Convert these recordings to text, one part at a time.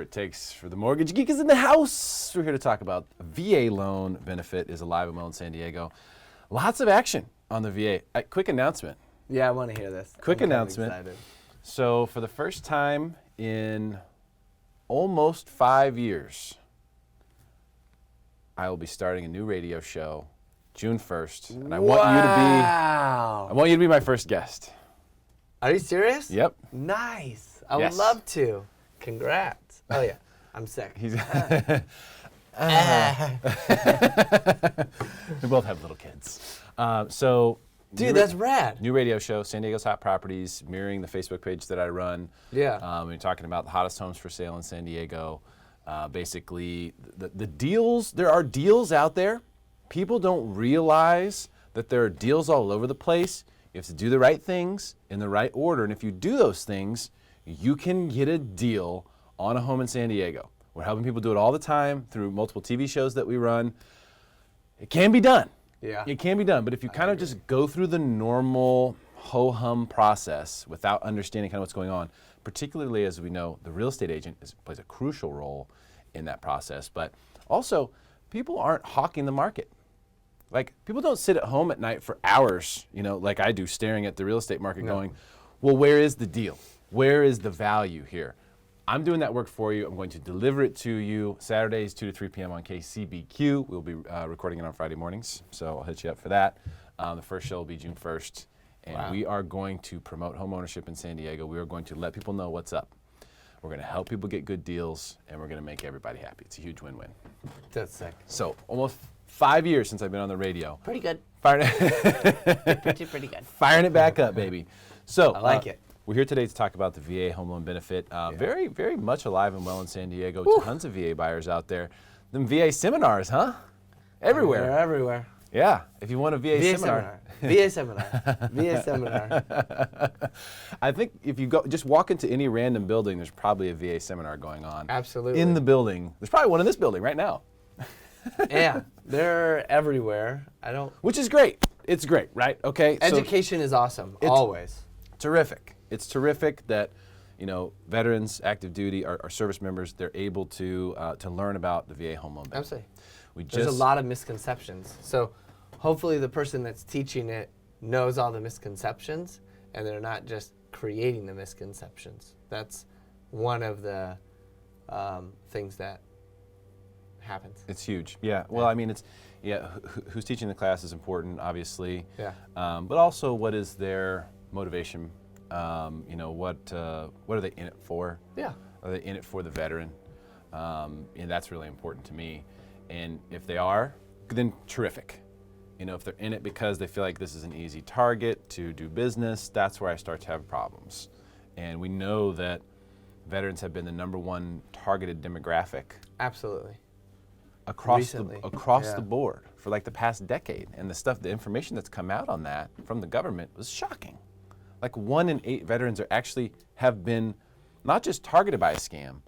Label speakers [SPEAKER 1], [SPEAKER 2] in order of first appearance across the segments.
[SPEAKER 1] it takes for the Mortgage Geek is in the house. We're here to talk about VA loan benefit is alive and well in San Diego. Lots of action on the VA. Quick announcement.
[SPEAKER 2] Yeah, I want to hear this.
[SPEAKER 1] Quick
[SPEAKER 2] I'm
[SPEAKER 1] announcement.
[SPEAKER 2] excited.
[SPEAKER 1] So for the first time in almost 5 years, I will be starting a new radio show June 1st, and I want you to be my first guest.
[SPEAKER 2] Are you serious?
[SPEAKER 1] Yep.
[SPEAKER 2] Nice. I would
[SPEAKER 1] Yes.
[SPEAKER 2] love to. Congrats. Oh yeah, I'm sick.
[SPEAKER 1] We both have little kids.
[SPEAKER 2] Dude, that's rad.
[SPEAKER 1] New radio show, San Diego's Hot Properties, mirroring the Facebook page that I run.
[SPEAKER 2] Yeah.
[SPEAKER 1] We're talking about the hottest homes for sale in San Diego. Basically, the deals, there are deals out there. People don't realize that there are deals all over the place. You have to do the right things in the right order. And if you do those things, you can get a deal on a home in San Diego. We're helping people do it all the time through multiple TV shows that we run. It can be done.
[SPEAKER 2] Yeah.
[SPEAKER 1] It can be done, but if you kind of just go through the normal ho-hum process without understanding kind of what's going on, particularly as we know the real estate agent plays a crucial role in that process, but also people aren't hawking the market. Like, people don't sit at home at night for hours, like I do, staring at the real estate market going, well, where is the deal? Where is the value here? I'm doing that work for you. I'm going to deliver it to you Saturdays, 2 to 3 p.m. on KCBQ. We'll be recording it on Friday mornings, so I'll hit you up for that. The first show will be June 1st, and we are going to promote home ownership in San Diego. We are going to let people know what's up. We're going to help people get good deals, and we're going to make everybody happy. It's a huge win-win.
[SPEAKER 2] That's sick.
[SPEAKER 1] So almost 5 years since I've been on the radio.
[SPEAKER 2] Pretty good.
[SPEAKER 1] Firing
[SPEAKER 2] Pretty good.
[SPEAKER 1] Firing it back up, baby. So
[SPEAKER 2] I like it.
[SPEAKER 1] We're here today to talk about the VA home loan benefit. Very, very much alive and well in San Diego. Tons of VA buyers out there. Them VA seminars, huh? Everywhere.
[SPEAKER 2] They're everywhere.
[SPEAKER 1] Yeah. If you want a VA seminar.
[SPEAKER 2] VA seminar. VA seminar.
[SPEAKER 1] I think if you just walk into any random building, there's probably a VA seminar going on.
[SPEAKER 2] Absolutely.
[SPEAKER 1] In the building. There's probably one in this building right now.
[SPEAKER 2] Yeah, they're everywhere.
[SPEAKER 1] Which is great. It's great, right? Okay.
[SPEAKER 2] Education is awesome. Always.
[SPEAKER 1] Terrific. It's terrific that, veterans, active duty, our service members, they're able to learn about the VA home loan benefit.
[SPEAKER 2] Absolutely. There's a lot of misconceptions. So hopefully the person that's teaching it knows all the misconceptions, and they're not just creating the misconceptions. That's one of the things that happens.
[SPEAKER 1] It's huge. Yeah. Well, I mean, who's teaching the class is important, obviously.
[SPEAKER 2] Yeah.
[SPEAKER 1] But also, what is their motivation? What are they in it for?
[SPEAKER 2] Yeah.
[SPEAKER 1] Are they in it for the veteran? And that's really important to me. And if they are, then terrific. If they're in it because they feel like this is an easy target to do business, that's where I start to have problems. And we know that veterans have been the #1 targeted demographic.
[SPEAKER 2] Absolutely.
[SPEAKER 1] Across the board for like the past decade. And the information that's come out on that from the government was shocking. Like 1 in 8 veterans have been not just targeted by a scam,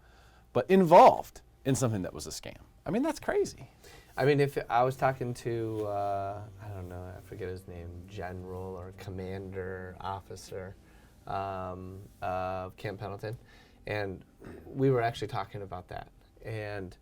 [SPEAKER 1] but involved in something that was a scam. I mean, that's crazy.
[SPEAKER 2] I mean, if I was talking to, I don't know, I forget his name, general or commander, officer of Camp Pendleton, and we were actually talking about that. And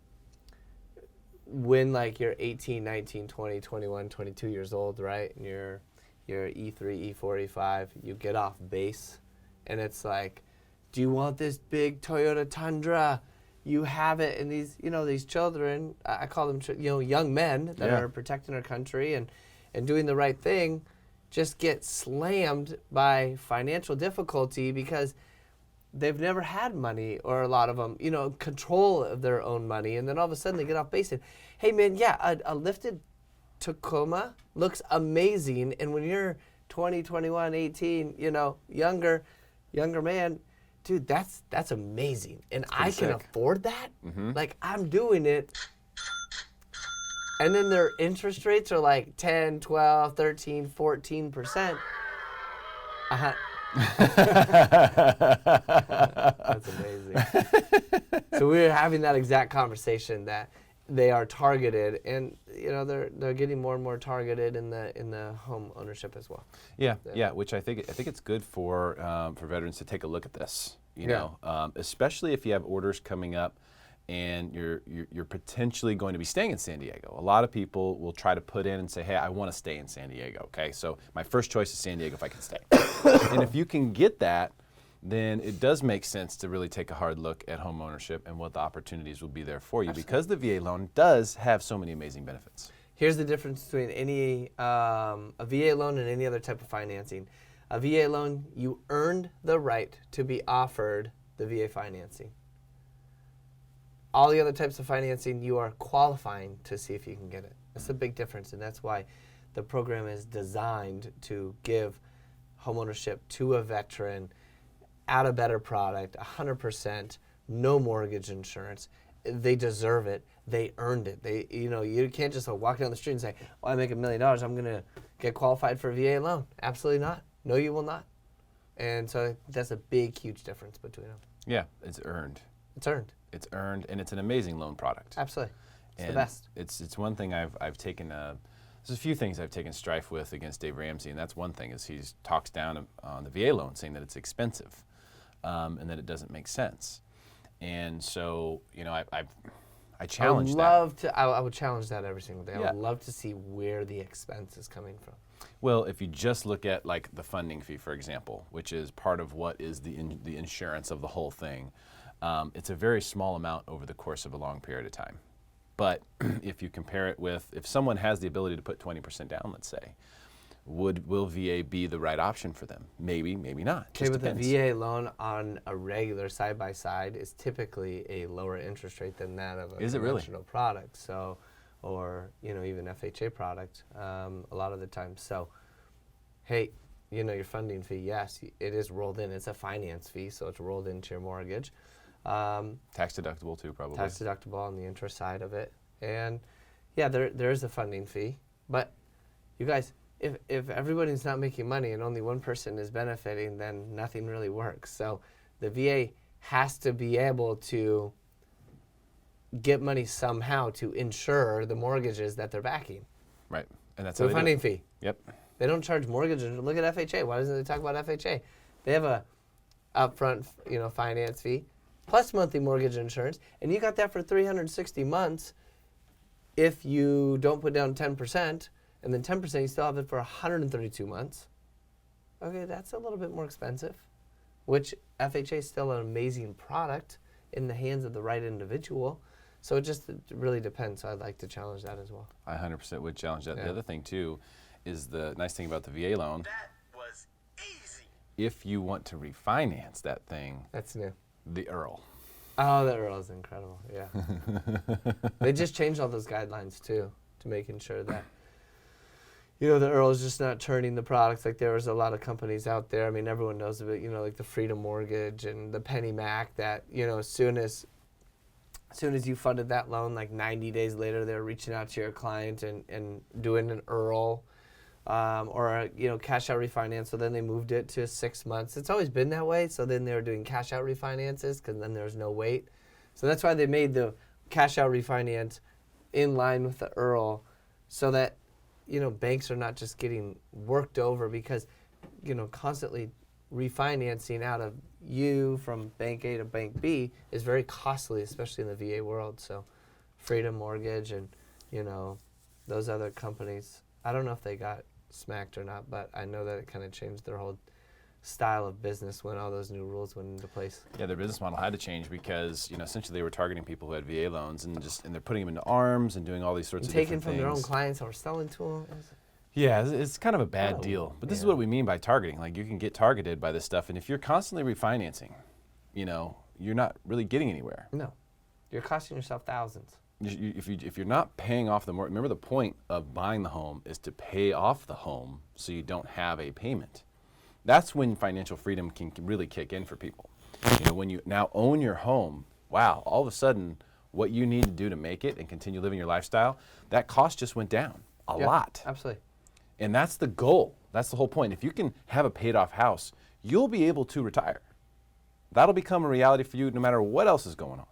[SPEAKER 2] when you're 18, 19, 20, 21, 22 years old, right, and you're E3, E4, E5, you get off base, and it's like, do you want this big Toyota Tundra? You have it, and these children, I call them, young men that are protecting our country and doing the right thing, just get slammed by financial difficulty because they've never had money, or a lot of them, control of their own money, and then all of a sudden they get off base and, hey man, a lifted Tacoma looks amazing, and when you're 20, 21, 18, younger man, dude, that's amazing, and I can afford that. Like, I'm doing it, and then their interest rates are like 10, 12, 13, 14%. That's amazing. So we were having that exact conversation that they are targeted, and they're getting more and more targeted in the home ownership as well.
[SPEAKER 1] Yeah, which I think it's good for veterans to take a look at this. Especially if you have orders coming up and you're potentially going to be staying in San Diego. A lot of people will try to put in and say, hey, I want to stay in San Diego, okay? So my first choice is San Diego if I can stay. And if you can get that, then it does make sense to really take a hard look at home ownership and what the opportunities will be there for you, because the VA loan does have so many amazing benefits.
[SPEAKER 2] Here's the difference between any a VA loan and any other type of financing. A VA loan, you earned the right to be offered the VA financing. All the other types of financing, you are qualifying to see if you can get it. That's a big difference, and that's why the program is designed to give homeownership to a veteran at a better product, 100%, no mortgage insurance. They deserve it. They earned it. You can't just walk down the street and say, "Oh, I make $1 million. I'm going to get qualified for a VA loan." Absolutely not. No, you will not. And so that's a big, huge difference between them.
[SPEAKER 1] Yeah, it's earned.
[SPEAKER 2] It's earned.
[SPEAKER 1] It's earned, and it's an amazing loan product.
[SPEAKER 2] Absolutely. It's
[SPEAKER 1] and
[SPEAKER 2] the best.
[SPEAKER 1] It's one thing I've taken. There's a few things I've taken strife with against Dave Ramsey, and that's one thing is he talks down on the VA loan, saying that it's expensive, and that it doesn't make sense. And so I challenge that.
[SPEAKER 2] I would challenge that every single day.
[SPEAKER 1] Yeah.
[SPEAKER 2] I would love to see where the expense is coming from.
[SPEAKER 1] Well, if you just look at like the funding fee, for example, which is part of what is the insurance of the whole thing, it's a very small amount over the course of a long period of time. But if you compare it with, if someone has the ability to put 20% down, let's say, will VA be the right option for them? Maybe, maybe not.
[SPEAKER 2] Okay, but the VA loan on a regular side-by-side is typically a lower interest rate than that of a conventional product. So, or even FHA product a lot of the time. So, hey, your funding fee, yes, it is rolled in. It's a finance fee, so it's rolled into your mortgage.
[SPEAKER 1] Tax deductible too, probably.
[SPEAKER 2] Tax deductible on the interest side of it. And yeah, there is a funding fee. But you guys, if everybody's not making money and only one person is benefiting, then nothing really works. So the VA has to be able to get money somehow to insure the mortgages that they're backing.
[SPEAKER 1] Right. And that's
[SPEAKER 2] So
[SPEAKER 1] how
[SPEAKER 2] a
[SPEAKER 1] they
[SPEAKER 2] funding
[SPEAKER 1] do
[SPEAKER 2] fee.
[SPEAKER 1] Yep.
[SPEAKER 2] They don't charge mortgage. Look at FHA. Why doesn't they talk about FHA? They have a upfront, finance fee plus monthly mortgage insurance, and you got that for 360 months if you don't put down 10%, and then 10% you still have it for 132 months. Okay, that's a little bit more expensive, which FHA is still an amazing product in the hands of the right individual. So it really depends. So I'd like to challenge that as well.
[SPEAKER 1] I 100% would challenge that.
[SPEAKER 2] Yeah.
[SPEAKER 1] The other thing too is the nice thing about the VA loan.
[SPEAKER 3] That was easy.
[SPEAKER 1] If you want to refinance that thing,
[SPEAKER 2] That's new.
[SPEAKER 1] the Earl.
[SPEAKER 2] Oh, the Earl is incredible. Yeah. They just changed all those guidelines too, to making sure that the Earl is just not turning the products. Like there was a lot of companies out there. I mean, everyone knows of it. Like the Freedom Mortgage and the Penny Mac. That as soon as you funded that loan, like 90 days later, they're reaching out to your client and doing an Earl. Or cash out refinance. So then they moved it to 6 months. It's always been that way. So then they were doing cash out refinances because then there was no wait. So that's why they made the cash out refinance in line with the Earl, so that banks are not just getting worked over because constantly refinancing out of you from bank A to bank B is very costly, especially in the VA world. So Freedom Mortgage and those other companies, I don't know if they got smacked or not, but I know that it kind of changed their whole style of business when all those new rules went into place.
[SPEAKER 1] Yeah, their business model had to change because essentially they were targeting people who had VA loans and they're putting them into ARMs and doing all these sorts of different things.
[SPEAKER 2] Taking from their own clients or selling to them.
[SPEAKER 1] Yeah, it's kind of a bad deal. But this is what we mean by targeting. Like you can get targeted by this stuff, and if you're constantly refinancing, you're not really getting anywhere.
[SPEAKER 2] No, you're costing yourself thousands.
[SPEAKER 1] If you're not paying off the mortgage, remember the point of buying the home is to pay off the home so you don't have a payment. That's when financial freedom can really kick in for people. When you now own your home, wow, all of a sudden what you need to do to make it and continue living your lifestyle, that cost just went down a lot.
[SPEAKER 2] Absolutely.
[SPEAKER 1] And that's the goal. That's the whole point. If you can have a paid off house, you'll be able to retire. That'll become a reality for you no matter what else is going on.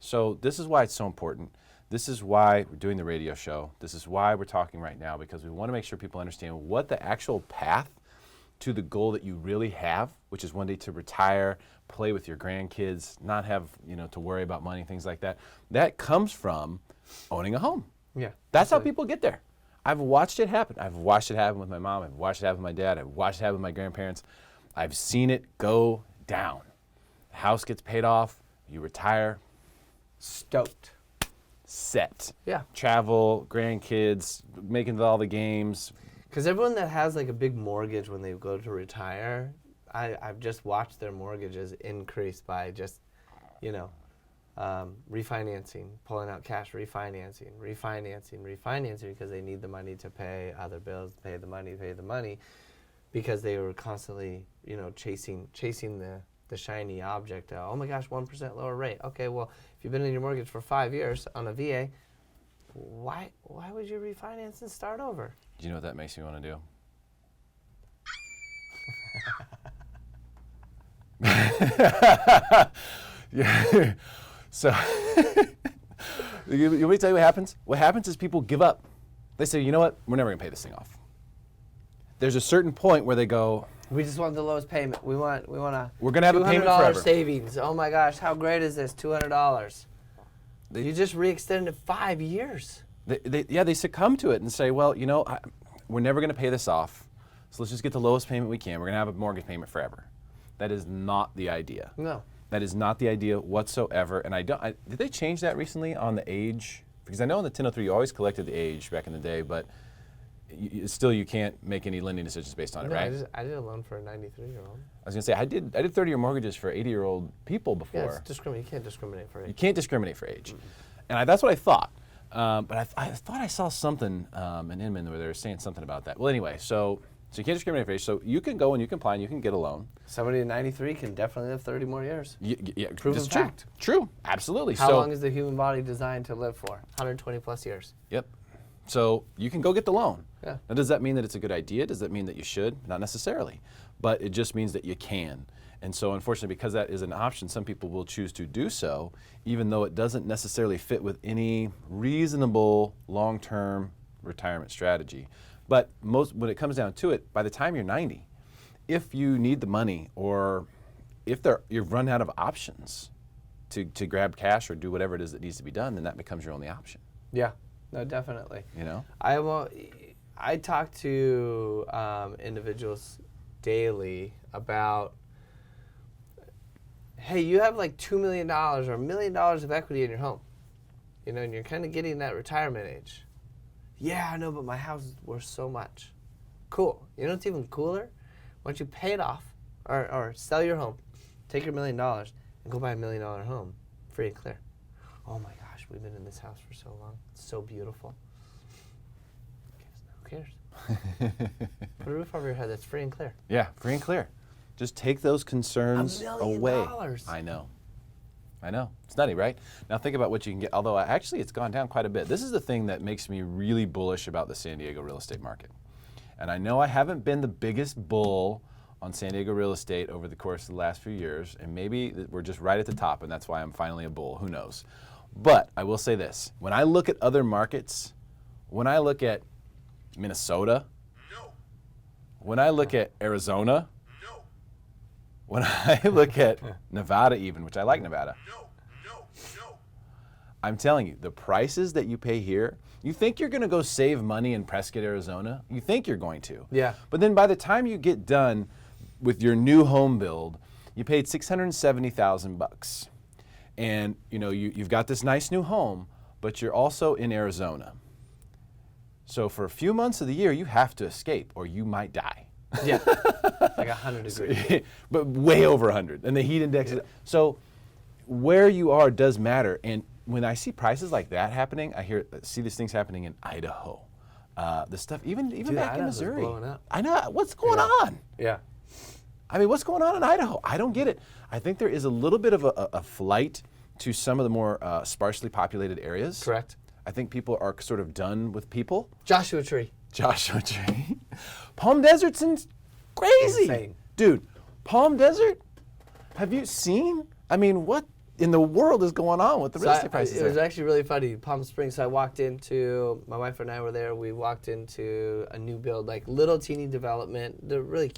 [SPEAKER 1] So this is why it's so important. This is why we're doing the radio show. This is why we're talking right now, because we want to make sure people understand what the actual path to the goal that you really have, which is one day to retire, play with your grandkids, not have, to worry about money, things like that. That comes from owning a home.
[SPEAKER 2] Yeah.
[SPEAKER 1] That's how people get there. I've watched it happen. I've watched it happen with my mom. I've watched it happen with my dad. I've watched it happen with my grandparents. I've seen it go down. The house gets paid off. You retire.
[SPEAKER 2] Stoked.
[SPEAKER 1] Set.
[SPEAKER 2] Yeah.
[SPEAKER 1] Travel, grandkids, making all the games.
[SPEAKER 2] Because everyone that has like a big mortgage when they go to retire, I've just watched their mortgages increase by just, refinancing, pulling out cash, refinancing because they need the money to pay other bills, pay the money, because they were constantly, chasing the shiny object. Oh my gosh, 1% lower rate. Okay, well, if you've been in your mortgage for 5 years on a VA, why would you refinance and start over?
[SPEAKER 1] Do you know what that makes me want to do? Yeah. So, you want me to tell you what happens? What happens is people give up. They say, you know what? We're never going to pay this thing off. There's a certain point where they go,
[SPEAKER 2] we just want the lowest payment. We want a
[SPEAKER 1] we're going to have a payment forever.
[SPEAKER 2] savings. Oh my gosh, how great is this? $200. You just re-extended 5 years.
[SPEAKER 1] They succumb to it and say, well, we're never going to pay this off, so let's just get the lowest payment we can. We're going to have a mortgage payment forever. That is not the idea.
[SPEAKER 2] No.
[SPEAKER 1] That is not the idea whatsoever. And did they change that recently on the age? Because I know in the 1003 you always collected the age back in the day, but still you can't make any lending decisions based on it, right?
[SPEAKER 2] I did a loan for a 93-year-old.
[SPEAKER 1] I was going to say, I did 30-year mortgages for 80-year-old people before.
[SPEAKER 2] Yeah, you can't discriminate for age.
[SPEAKER 1] You can't discriminate for age. Mm-hmm. And that's what I thought. But I thought I saw something in Inman where they were saying something about that. Well, anyway, so you can't discriminate for age. So you can go and you can apply and you can get a loan.
[SPEAKER 2] Somebody in 93 can definitely live 30 more years.
[SPEAKER 1] Yeah,
[SPEAKER 2] Proven fact.
[SPEAKER 1] True, absolutely.
[SPEAKER 2] How long is the human body designed to live for? 120 plus years.
[SPEAKER 1] Yep. So you can go get the loan.
[SPEAKER 2] Yeah.
[SPEAKER 1] Now, does that mean that it's a good idea? Does that mean that you should? Not necessarily. But it just means that you can. And so unfortunately, because that is an option, some people will choose to do so, even though it doesn't necessarily fit with any reasonable long-term retirement strategy. But when it comes down to it, by the time you're 90, if you need the money or if you've run out of options to grab cash or do whatever it is that needs to be done, then that becomes your only option.
[SPEAKER 2] Yeah, no, definitely.
[SPEAKER 1] I
[SPEAKER 2] talk to individuals daily about, hey, you have like $2 million or $1 million of equity in your home, and you're kind of getting that retirement age. Yeah, I know, but my house is worth so much. Cool. You know what's even cooler? Why don't you pay it off or sell your home, take your $1 million, and go buy $1 million home, free and clear. Oh my gosh, we've been in this house for so long. It's so beautiful. Who cares? Put a roof over your head that's free and clear.
[SPEAKER 1] Yeah, free and clear. Just take those concerns away.
[SPEAKER 2] $1 million.
[SPEAKER 1] I know. It's nutty, right? Now think about what you can get. Although actually it's gone down quite a bit. This is the thing that makes me really bullish about the San Diego real estate market. And I know I haven't been the biggest bull on San Diego real estate over the course of the last few years, and maybe we're just right at the top, and that's why I'm finally a bull. Who knows? But I will say this. When I look at other markets, when I look at Minnesota,
[SPEAKER 3] No.
[SPEAKER 1] when I look at Arizona,
[SPEAKER 3] No.
[SPEAKER 1] when I look at Nevada even, which I like Nevada,
[SPEAKER 3] No.
[SPEAKER 1] I'm telling you, the prices that you pay here, you think you're going to go save money in Prescott, Arizona. You think you're going to.
[SPEAKER 2] Yeah.
[SPEAKER 1] But then by the time you get done with your new home build, you paid $670,000. And you've got this nice new home, but you're also in Arizona. So for a few months of the year, you have to escape or you might die.
[SPEAKER 2] Yeah. Like 100 degrees.
[SPEAKER 1] But way over 100. And the heat index is. So where you are does matter. And when I see prices like that happening, see these things happening in Idaho. The stuff, even back in Missouri.
[SPEAKER 2] Blowing up.
[SPEAKER 1] I know. What's going on?
[SPEAKER 2] Yeah.
[SPEAKER 1] I mean, what's going on in Idaho? I don't get it. I think there is a little bit of a flight to some of the more sparsely populated areas.
[SPEAKER 2] Correct.
[SPEAKER 1] I think people are sort of done with people.
[SPEAKER 2] Joshua Tree.
[SPEAKER 1] Palm Desert's crazy.
[SPEAKER 2] Insane.
[SPEAKER 1] Dude, Palm Desert? Have you seen? I mean, what in the world is going on with the real estate prices
[SPEAKER 2] It was
[SPEAKER 1] there?
[SPEAKER 2] actually really funny. Palm Springs, so I walked my wife and I were there, we walked into a new build, like little teeny development. They're really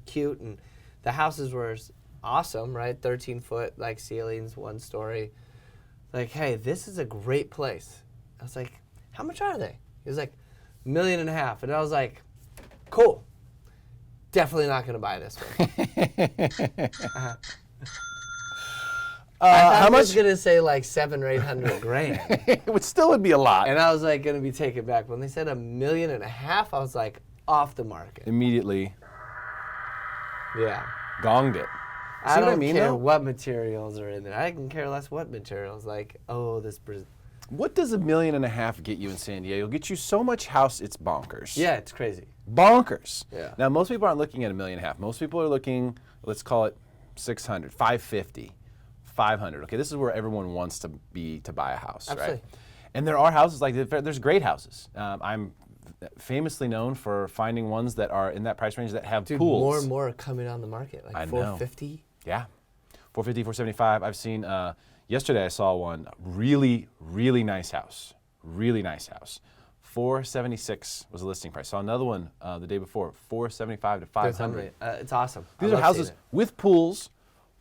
[SPEAKER 2] cute, and the houses were awesome, right? 13-foot like ceilings, 1 story. Like, hey, this is a great place. I was like, how much are they? He was like, $1.5 million. And I was like, cool. Definitely not going to buy this one. I thought
[SPEAKER 1] how
[SPEAKER 2] he was
[SPEAKER 1] much?
[SPEAKER 2] going to say like 700 or 800 grand.
[SPEAKER 1] Which still would be a lot.
[SPEAKER 2] And I was like going to be taken back. When they said $1.5 million, I was like, off the market.
[SPEAKER 1] Immediately
[SPEAKER 2] Yeah.
[SPEAKER 1] gonged it.
[SPEAKER 2] I
[SPEAKER 1] See
[SPEAKER 2] don't
[SPEAKER 1] what I mean,
[SPEAKER 2] care
[SPEAKER 1] though?
[SPEAKER 2] what materials are in there. I can care less what materials. Like, oh, this.
[SPEAKER 1] What does $1.5 million get you in San Diego? It'll get you so much house, it's bonkers.
[SPEAKER 2] Yeah, it's crazy.
[SPEAKER 1] Bonkers.
[SPEAKER 2] Yeah.
[SPEAKER 1] Now, most people aren't looking at $1.5 million. Most people are looking, let's call it 600, 550, 500. Okay, this is where everyone wants to be to buy a house,
[SPEAKER 2] Absolutely.
[SPEAKER 1] right? And there are houses like there's great houses. I'm famously known for finding ones that are in that price range that have
[SPEAKER 2] Dude,
[SPEAKER 1] pools.
[SPEAKER 2] more and more are coming on the market. Like
[SPEAKER 1] I know.
[SPEAKER 2] 450.
[SPEAKER 1] Yeah, 450, 475. I've seen, yesterday I saw one, really, really nice house. Really nice house. 476 was the listing price. Saw another one the day before, 475 to 500.
[SPEAKER 2] It's awesome. I
[SPEAKER 1] These are
[SPEAKER 2] love
[SPEAKER 1] houses
[SPEAKER 2] seeing it.
[SPEAKER 1] with pools,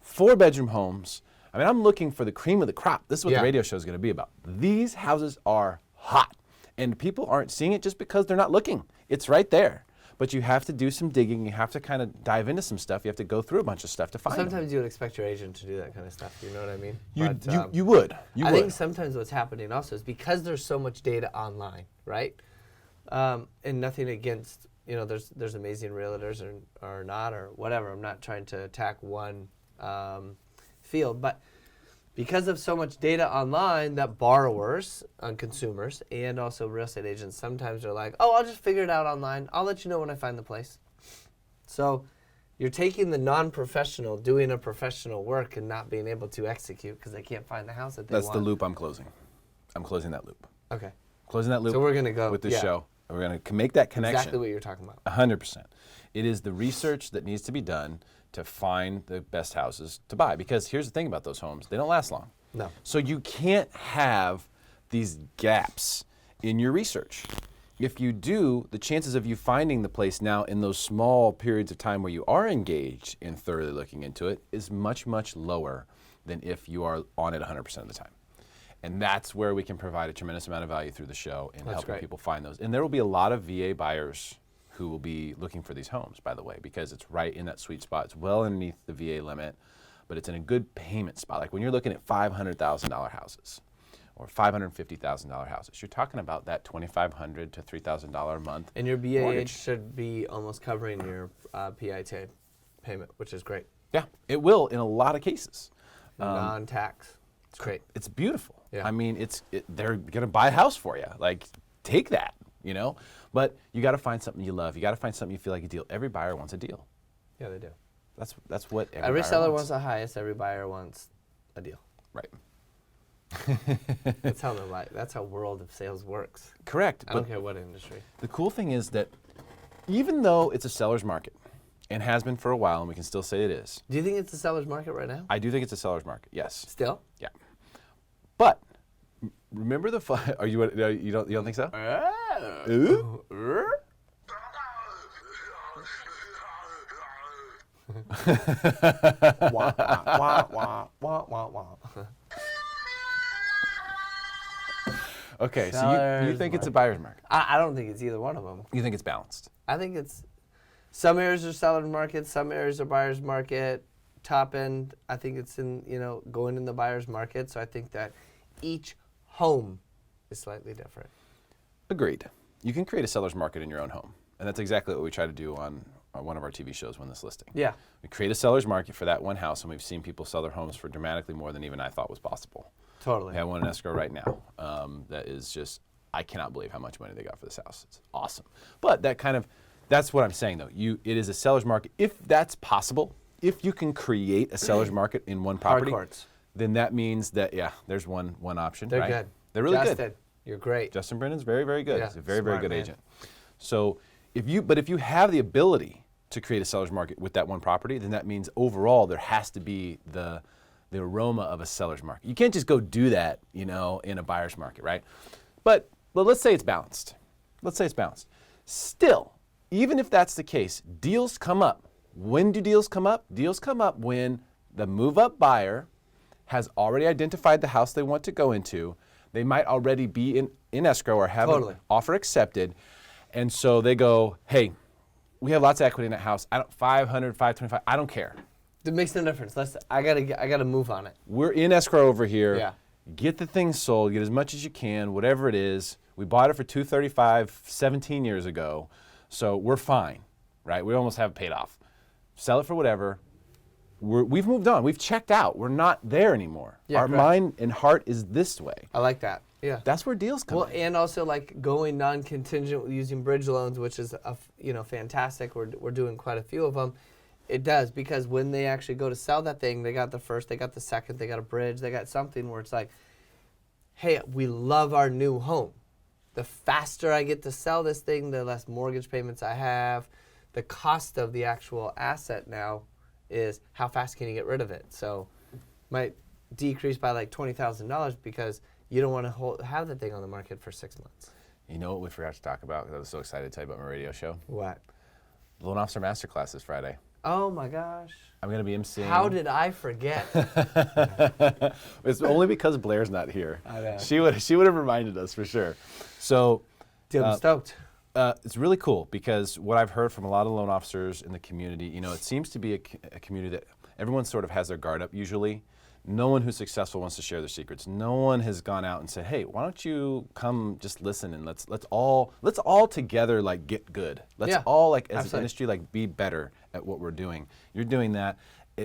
[SPEAKER 1] 4-bedroom homes. I mean, I'm looking for the cream of the crop. This is what
[SPEAKER 2] Yeah.
[SPEAKER 1] the radio show is going to be about. These houses are hot, and people aren't seeing it just because they're not looking. It's right there. But you have to do some digging. You have to kind of dive into some stuff. You have to go through a bunch of stuff to find them.
[SPEAKER 2] Sometimes you would expect your agent to do that kind of stuff. You know what I mean?
[SPEAKER 1] You
[SPEAKER 2] But,
[SPEAKER 1] would.
[SPEAKER 2] I think sometimes what's happening also is because there's so much data online, right? And nothing against, there's amazing realtors or not or whatever. I'm not trying to attack one field, but because of so much data online that borrowers, consumers, and also real estate agents sometimes are like, oh, I'll just figure it out online. I'll let you know when I find the place. So you're taking the non-professional doing a professional work and not being able to execute because they can't find the house that they
[SPEAKER 1] That's
[SPEAKER 2] want.
[SPEAKER 1] the loop I'm closing. I'm closing that loop.
[SPEAKER 2] Okay.
[SPEAKER 1] Closing that loop.
[SPEAKER 2] So we're gonna go
[SPEAKER 1] with this
[SPEAKER 2] yeah.
[SPEAKER 1] show. We're going to make that connection.
[SPEAKER 2] Exactly what you're talking about.
[SPEAKER 1] 100%. It is the research that needs to be done to find the best houses to buy. Because here's the thing about those homes, they don't last long.
[SPEAKER 2] No.
[SPEAKER 1] So you can't have these gaps in your research. If you do, the chances of you finding the place now in those small periods of time where you are engaged in thoroughly looking into it is much, much lower than if you are on it 100% of the time. And that's where we can provide a tremendous amount of value through the show in helping
[SPEAKER 2] great.
[SPEAKER 1] people find those. And there will be a lot of VA buyers who will be looking for these homes, by the way, because it's right in that sweet spot. It's well underneath the VA limit, but it's in a good payment spot. Like when you're looking at $500,000 houses or $550,000 houses, you're talking about that $2,500 to $3,000 a month.
[SPEAKER 2] And your BAH
[SPEAKER 1] mortgage.
[SPEAKER 2] should be almost covering your PIT payment, which is great.
[SPEAKER 1] Yeah, it will in a lot of cases.
[SPEAKER 2] Non-tax. It's great.
[SPEAKER 1] It's beautiful.
[SPEAKER 2] Yeah.
[SPEAKER 1] I mean, they're going to buy a house for you. Like, take that, But you got to find something you love. You got to find something you feel like a deal. Every buyer wants a deal.
[SPEAKER 2] Yeah, they do.
[SPEAKER 1] That's what
[SPEAKER 2] Every
[SPEAKER 1] buyer
[SPEAKER 2] seller wants the highest. Every buyer wants a deal.
[SPEAKER 1] Right.
[SPEAKER 2] That's how world of sales works.
[SPEAKER 1] Correct.
[SPEAKER 2] I
[SPEAKER 1] But
[SPEAKER 2] don't care what industry.
[SPEAKER 1] the cool thing is that even though it's a seller's market and has been for a while, and we can still say it is,
[SPEAKER 2] Do you think it's a seller's market right now?
[SPEAKER 1] I do think it's a seller's market. Yes.
[SPEAKER 2] Still?
[SPEAKER 1] Yeah. But remember the are you don't think so? Ooh.
[SPEAKER 2] Wah, wah, wah, wah, wah, wah.
[SPEAKER 1] Okay, so you
[SPEAKER 2] Seller's
[SPEAKER 1] think it's a buyer's market.
[SPEAKER 2] I don't think it's either one of them.
[SPEAKER 1] You think it's balanced.
[SPEAKER 2] I think it's some areas are seller's market, some areas are buyer's market. Top end, I think it's in going in the buyer's market. So I think that each home is slightly different.
[SPEAKER 1] Agreed. You can create a seller's market in your own home. And that's exactly what we try to do on one of our TV shows, Win This Listing.
[SPEAKER 2] Yeah.
[SPEAKER 1] We create a seller's market for that one house, and we've seen people sell their homes for dramatically more than even I thought was possible.
[SPEAKER 2] Totally.
[SPEAKER 1] We have one in escrow right now that is just, I cannot believe how much money they got for this house. It's awesome. But that's what I'm saying, though. It is a seller's market. If that's possible, if you can create a seller's market in one property,
[SPEAKER 2] Hardcourts.
[SPEAKER 1] then that means that, there's one option.
[SPEAKER 2] They're
[SPEAKER 1] right?
[SPEAKER 2] good.
[SPEAKER 1] They're really
[SPEAKER 2] Justin,
[SPEAKER 1] good.
[SPEAKER 2] you're great.
[SPEAKER 1] Justin Brennan's very, very good.
[SPEAKER 2] Yeah,
[SPEAKER 1] He's a very, very
[SPEAKER 2] smart
[SPEAKER 1] good
[SPEAKER 2] man.
[SPEAKER 1] agent. So if you have the ability to create a seller's market with that one property, then that means overall there has to be the aroma of a seller's market. You can't just go do that, in a buyer's market, right? But let's say it's balanced. Let's say it's balanced. Still, even if that's the case, deals come up When do deals come up? Deals come up when the move-up buyer has already identified the house they want to go into. They might already be in escrow or have an offer accepted. And so they go, hey, we have lots of equity in that house. 500, 525, I don't care.
[SPEAKER 2] It makes no difference. I gotta move on it.
[SPEAKER 1] We're in escrow over here.
[SPEAKER 2] Yeah.
[SPEAKER 1] Get the thing sold, get as much as you can, whatever it is. We bought it for $235 17 years ago, so we're fine, right? We almost have it paid off. Sell it for whatever. We've moved on. We've checked out. We're not there anymore.
[SPEAKER 2] Yeah,
[SPEAKER 1] Our
[SPEAKER 2] correct.
[SPEAKER 1] mind and heart is this way.
[SPEAKER 2] I like that. Yeah.
[SPEAKER 1] That's where deals come
[SPEAKER 2] Well,
[SPEAKER 1] in.
[SPEAKER 2] and also like going non-contingent using bridge loans, which is fantastic. We're doing quite a few of them. It does, because when they actually go to sell that thing, they got the first, they got the second, they got a bridge, they got something where it's like, hey, we love our new home. The faster I get to sell this thing, the less mortgage payments I have. The cost of the actual asset now is how fast can you get rid of it. So might decrease by like $20,000 because you don't want to have the thing on the market for 6 months.
[SPEAKER 1] You know what we forgot to talk about? Because I was so excited to tell you about my radio show.
[SPEAKER 2] What?
[SPEAKER 1] Loan Officer Masterclass this Friday.
[SPEAKER 2] Oh my gosh.
[SPEAKER 1] I'm going to be emceeing.
[SPEAKER 2] How did I forget?
[SPEAKER 1] It's only because Blair's not here.
[SPEAKER 2] I know.
[SPEAKER 1] She would have reminded us for sure. So
[SPEAKER 2] Dude, I'm stoked.
[SPEAKER 1] it's really cool because what I've heard from a lot of loan officers in the community, it seems to be a community that everyone sort of has their guard up usually. No one who's successful wants to share their secrets. No one has gone out and said, "Hey, why don't you come just listen and let's all together like get good. Let's all like as an industry like be better at what we're doing." You're doing that.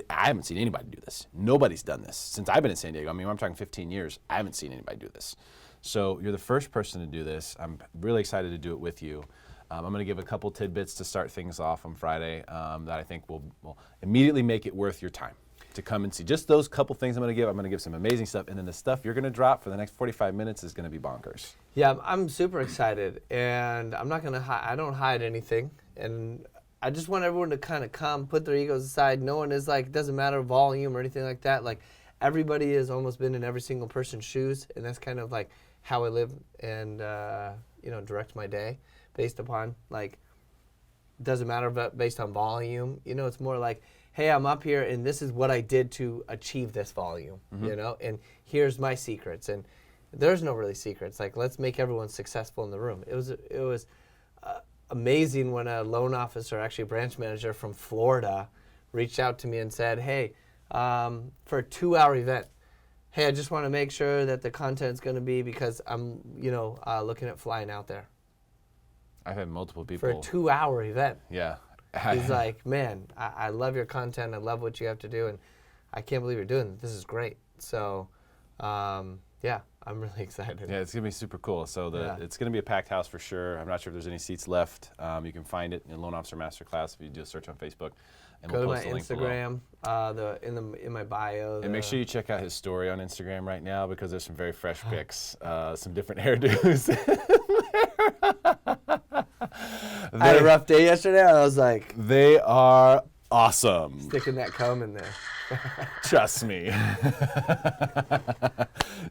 [SPEAKER 1] I haven't seen anybody do this. Nobody's done this since I've been in San Diego. I mean, I'm talking 15 years. I haven't seen anybody do this. So you're the first person to do this. I'm really excited to do it with you. I'm going to give a couple tidbits to start things off on Friday that I think will immediately make it worth your time to come and see. Just those couple things I'm going to give. I'm going to give some amazing stuff, and then the stuff you're going to drop for the next 45 minutes is going to be bonkers.
[SPEAKER 2] Yeah, I'm super excited, and I'm not going to I don't hide anything, and I just want everyone to kind of come, put their egos aside. No one is like, doesn't matter volume or anything like that. Like, everybody has almost been in every single person's shoes, and that's kind of like how I live and direct my day based upon, like, doesn't matter based on volume. It's more like, hey, I'm up here and this is what I did to achieve this volume, and here's my secrets. And there's no really secrets. Like, let's make everyone successful in the room. It was amazing when a loan officer, actually a branch manager from Florida, reached out to me and said, hey, for a 2-hour event, hey, I just want to make sure that the content's going to be, because I'm, looking at flying out there.
[SPEAKER 1] I've had multiple people.
[SPEAKER 2] For a 2-hour event.
[SPEAKER 1] Yeah.
[SPEAKER 2] He's like, man, I love your content. I love what you have to do, and I can't believe you're doing this. This is great. So, yeah, I'm really excited.
[SPEAKER 1] Yeah, it's going to be super cool. So it's going to be a packed house for sure. I'm not sure if there's any seats left. You can find it in Loan Officer Masterclass if you do a search on Facebook. And
[SPEAKER 2] Go
[SPEAKER 1] we'll
[SPEAKER 2] to
[SPEAKER 1] post
[SPEAKER 2] my
[SPEAKER 1] the link below.
[SPEAKER 2] Instagram, in my bio.
[SPEAKER 1] And make sure you check out his story on Instagram right now, because there's some very fresh pics, some different hairdos.
[SPEAKER 2] I had a rough day yesterday. I was like,
[SPEAKER 1] they are awesome.
[SPEAKER 2] Sticking that comb in there.
[SPEAKER 1] Trust me.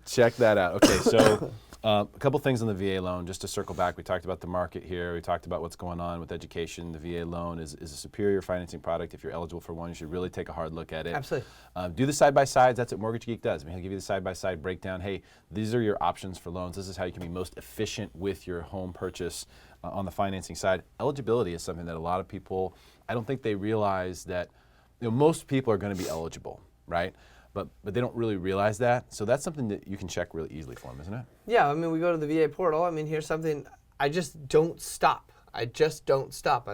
[SPEAKER 1] Check that out. Okay, so a couple things on the VA loan, just to circle back. We talked about the market here. We talked about what's going on with education. The VA loan is a superior financing product. If you're eligible for one, you should really take a hard look at it.
[SPEAKER 2] Absolutely.
[SPEAKER 1] Do the side-by-sides. That's what Mortgage Geek does. I mean, he'll give you the side-by-side breakdown. Hey, these are your options for loans. This is how you can be most efficient with your home purchase on the financing side. Eligibility is something that a lot of people, I don't think they realize that, most people are going to be eligible, right? But they don't really realize that. So that's something that you can check really easily for them, isn't it?
[SPEAKER 2] Yeah, I mean, we go to the VA portal. I mean, here's something. I just don't stop. I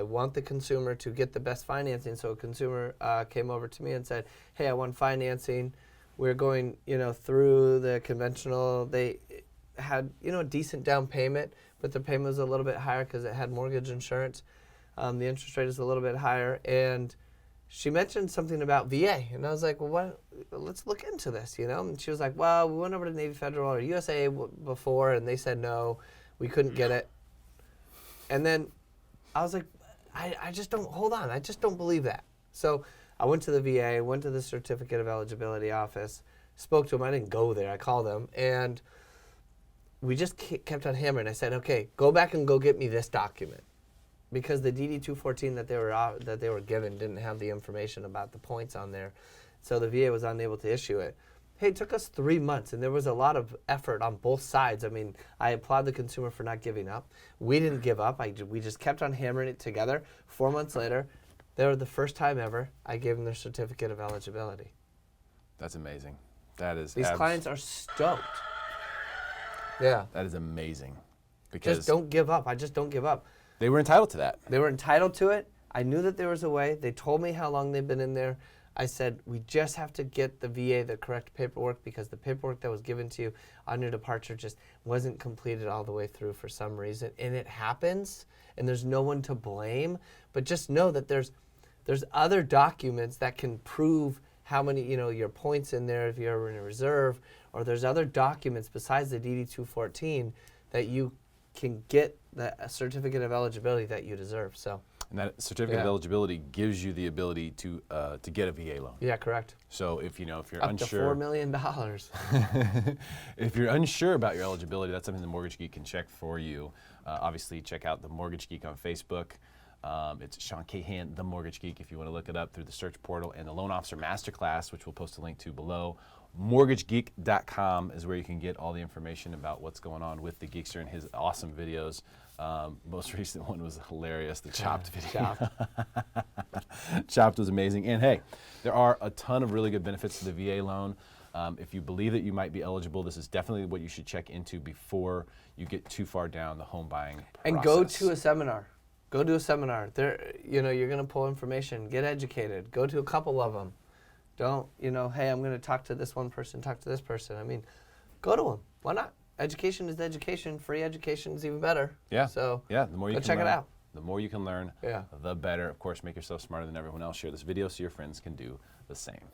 [SPEAKER 2] want the consumer to get the best financing. So a consumer came over to me and said, hey, I want financing. We're going, through the conventional. They had, a decent down payment, but the payment was a little bit higher because it had mortgage insurance. The interest rate is a little bit higher. And she mentioned something about VA, and I was like, well, let's look into this, And she was like, well, we went over to Navy Federal or USA before, and they said no, we couldn't get it. And then I was like, I just don't believe that. So I went to the VA, went to the Certificate of Eligibility office, spoke to them. I didn't go there. I called them, and we just kept on hammering. I said, okay, go back and go get me this document. because the DD-214 that they were given didn't have the information about the points on there, so the VA was unable to issue it. Hey, it took us 3 months, and there was a lot of effort on both sides. I mean, I applaud the consumer for not giving up. We didn't give up. We just kept on hammering it together. 4 months later, they were the first time ever I gave them their certificate of eligibility.
[SPEAKER 1] That's amazing. That is.
[SPEAKER 2] These clients are stoked. Yeah.
[SPEAKER 1] That is amazing. Because
[SPEAKER 2] Just don't give up. I just don't give up.
[SPEAKER 1] they were entitled to that.
[SPEAKER 2] They were entitled to it. I knew that there was a way. They told me how long they've been in there. I said, we just have to get the VA the correct paperwork because the paperwork that was given to you on your departure just wasn't completed all the way through for some reason. And it happens, and there's no one to blame. But just know that there's other documents that can prove how many, your points in there if you're in a reserve, or there's other documents besides the DD-214 that you can get the certificate of eligibility that you deserve. So.
[SPEAKER 1] And that certificate of eligibility gives you the ability to get a VA loan.
[SPEAKER 2] Yeah, correct.
[SPEAKER 1] So if you're
[SPEAKER 2] Up
[SPEAKER 1] unsure,
[SPEAKER 2] to $4 million.
[SPEAKER 1] if you're unsure about your eligibility, that's something the Mortgage Geek can check for you. Obviously, check out the Mortgage Geek on Facebook. It's Sean Cahan, the Mortgage Geek, if you want to look it up through the search portal, and the Loan Officer Masterclass, which we'll post a link to below. MortgageGeek.com is where you can get all the information about what's going on with the Geekster and his awesome videos. Most recent one was hilarious, the Chopped video. Chopped was amazing. And hey, there are a ton of really good benefits to the VA loan. If you believe that you might be eligible, this is definitely what you should check into before you get too far down the home buying process.
[SPEAKER 2] And go to a seminar. Go to a seminar. There, you're going to pull information. Get educated. Go to a couple of them. Don't, hey, I'm going to talk to this one person, talk to this person. I mean, go to them. Why not? Education is education. Free education is even better.
[SPEAKER 1] Yeah.
[SPEAKER 2] So
[SPEAKER 1] yeah, the more you
[SPEAKER 2] go
[SPEAKER 1] can
[SPEAKER 2] check
[SPEAKER 1] learn,
[SPEAKER 2] it out.
[SPEAKER 1] The more you can learn,
[SPEAKER 2] Yeah.
[SPEAKER 1] the better. Of course, make yourself smarter than everyone else. Share this video so your friends can do the same.